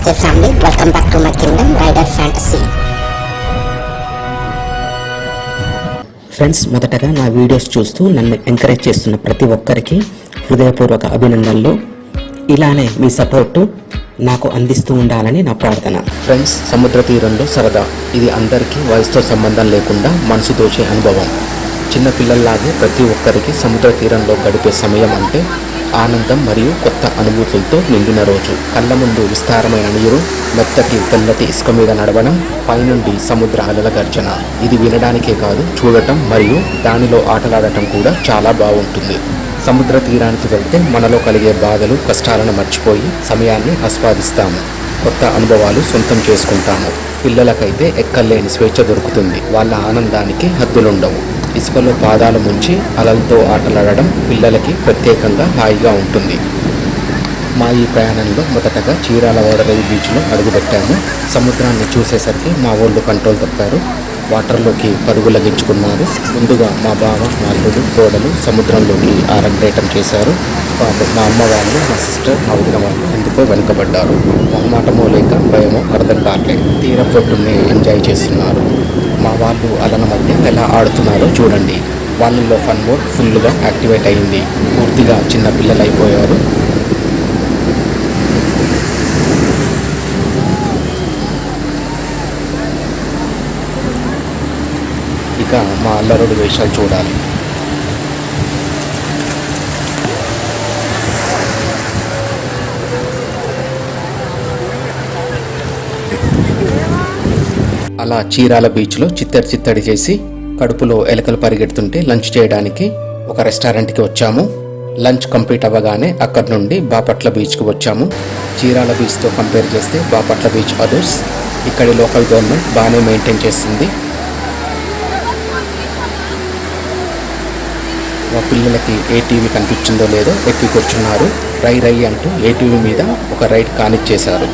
Hey family, welcome back to my kingdom, Rider Fantasy. Friends, మొదటగా నా videos చూస్తూ నన్ను ఎంకరేజ్ చేస్తున్న ప్రతి ఒక్కరికి హృదయపూర్వక అభినందనలు. ఇలానే మీ సపోర్టు నాకు అందిస్తూ ఉండాలని నా ప్రార్థన. ఫ్రెండ్స్, సముద్ర తీరంలో సరదా ఇది అందరికీ వయసుతో సంబంధం లేకుండా మనసు దోచే అనుభవం. చిన్నపిల్లల్లాగే ప్రతి ఒక్కరికి సముద్ర తీరంలో గడిపే సమయం అంటే ఆనందం మరియు కొత్త అనుభూతులతో నిండిన రోజు. కళ్ళ ముందు విస్తారమైన నీరు, మెత్తటి తెల్లటి ఇసుక మీద నడవడం, పైనుండి సముద్ర అలల గర్జన. ఇది వినడానికే కాదు, చూడటం మరియు దానిలో ఆటలాడటం కూడా చాలా బాగుంటుంది. సముద్ర తీరానికి వెళ్తే మనలో కలిగే బాధలు, కష్టాలను మర్చిపోయి సమయాన్ని ఆస్వాదిస్తాము. కొత్త అనుభవాలు సొంతం చేసుకుంటాము. పిల్లలకైతే ఎక్కలేని స్వేచ్ఛ దొరుకుతుంది. వాళ్ళ ఆనందానికి హద్దులుండవు. ఇసుకలో పాదాలు ముంచి అలలతో ఆటలాడడం పిల్లలకి ప్రత్యేకంగా హాయిగా ఉంటుంది. మా ఈ ప్రయాణంలో మొదటగా చీరాల ఓడరేవు బీచ్లో అడుగుపెట్టాము. సముద్రాన్ని చూసేసరికి మా ఊళ్ళు కంట్రోల్ తప్పారు. వాటర్లోకి పరుగులగించుకున్నారు. ముందుగా మా బావ, మా అల్లుడు, కోడలు సముద్రంలోకి ఆరంగేటం చేశారు. మా అమ్మ వాళ్ళు, మా సిస్టర్, మా వదిన వాళ్ళు ఎందుకో వెనుకబడ్డారు. మొహమాటమో లేక భయమో అర్థం కావట్లేదు. తీర పొట్టుని ఎంజాయ్ చేస్తున్నారు. మా వాళ్ళు అలల మధ్య ఎలా ఆడుతున్నారో చూడండి. వాళ్ళల్లో ఫన్ మోడ్ ఫుల్గా యాక్టివేట్ అయింది. పూర్తిగా చిన్న పిల్లలు అయిపోయారు. ఇక మా అల్లరుడు వేషాలు చూడాలి. అలా చీరాల బీచ్లో చిత్తడి చేసి కడుపులో ఎలకలు పరిగెడుతుంటే లంచ్ చేయడానికి ఒక రెస్టారెంట్కి వచ్చాము. లంచ్ కంప్లీట్ అవ్వగానే అక్కడి నుండి బాపట్ల బీచ్కి వచ్చాము. చీరాల బీచ్తో కంపేర్ చేస్తే బాపట్ల బీచ్ అదర్స్. ఇక్కడి లోకల్ గవర్నమెంట్ బాగానే మెయింటైన్ చేస్తుంది. మా పిల్లలకి ఏ టీవీ కనిపించిందో లేదో ఎక్కి కూర్చున్నారు. రై అంటూ ఏ టీవీ మీద ఒక రైడ్ కానిచ్చేశారు.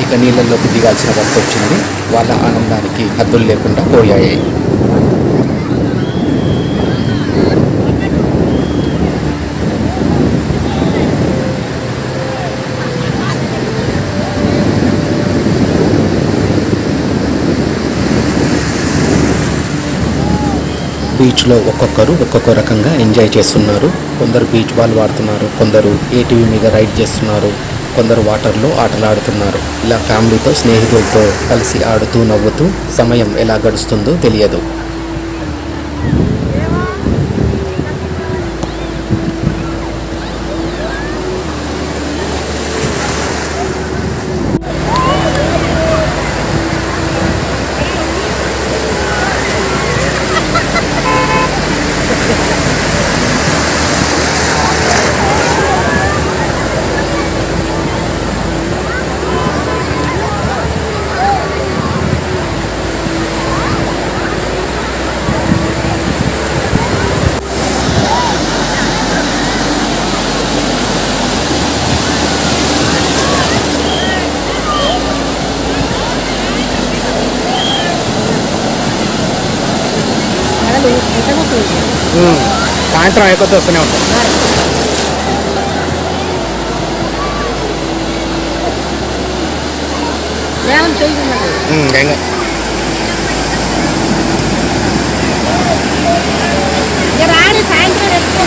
ఇక నీళ్ళల్లోకి దిగాల్సిన వరకు వచ్చింది. వాళ్ళ ఆనందానికి హద్దులు లేకుండా పోయాయి. బీచ్లో ఒక్కొక్కరు ఒక్కొక్క రకంగా ఎంజాయ్ చేస్తున్నారు. కొందరు బీచ్ బాల్ వాడుతున్నారు, కొందరు ఏటీవీ మీద రైడ్ చేస్తున్నారు, కొందరు వాటర్లో ఆటలాడుతున్నారు. ఇలా ఫ్యామిలీతో, స్నేహితులతో కలిసి ఆడుతూ నవ్వుతూ సమయం ఎలా గడుస్తుందో తెలియదు. సాయంత్రం అయిపోతే వస్తూనే ఉంటాం. సాయంత్రం ఎక్కువ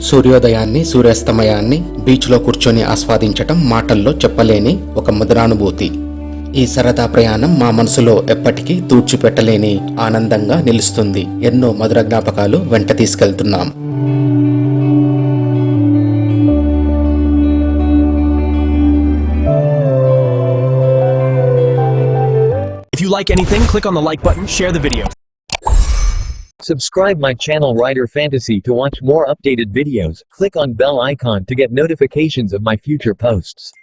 సూర్యోదయాన్ని, సూర్యాస్తమయాన్ని బీచ్లో కూర్చొని ఆస్వాదించటం మాటల్లో చెప్పలేని ఒక మధురానుభూతి. ఈ సరదా ప్రయాణం మా మనసులో ఎప్పటికీ తూర్చిపెట్టలేని ఆనందంగా నిలుస్తుంది. ఎన్నో మధుర జ్ఞాపకాలు వెంట తీసుకెళ్తున్నాం. If you like anything, click on the like button, share the video. Subscribe my channel Rider Fantasy to watch more updated videos. Click on bell icon to get notifications of my future posts.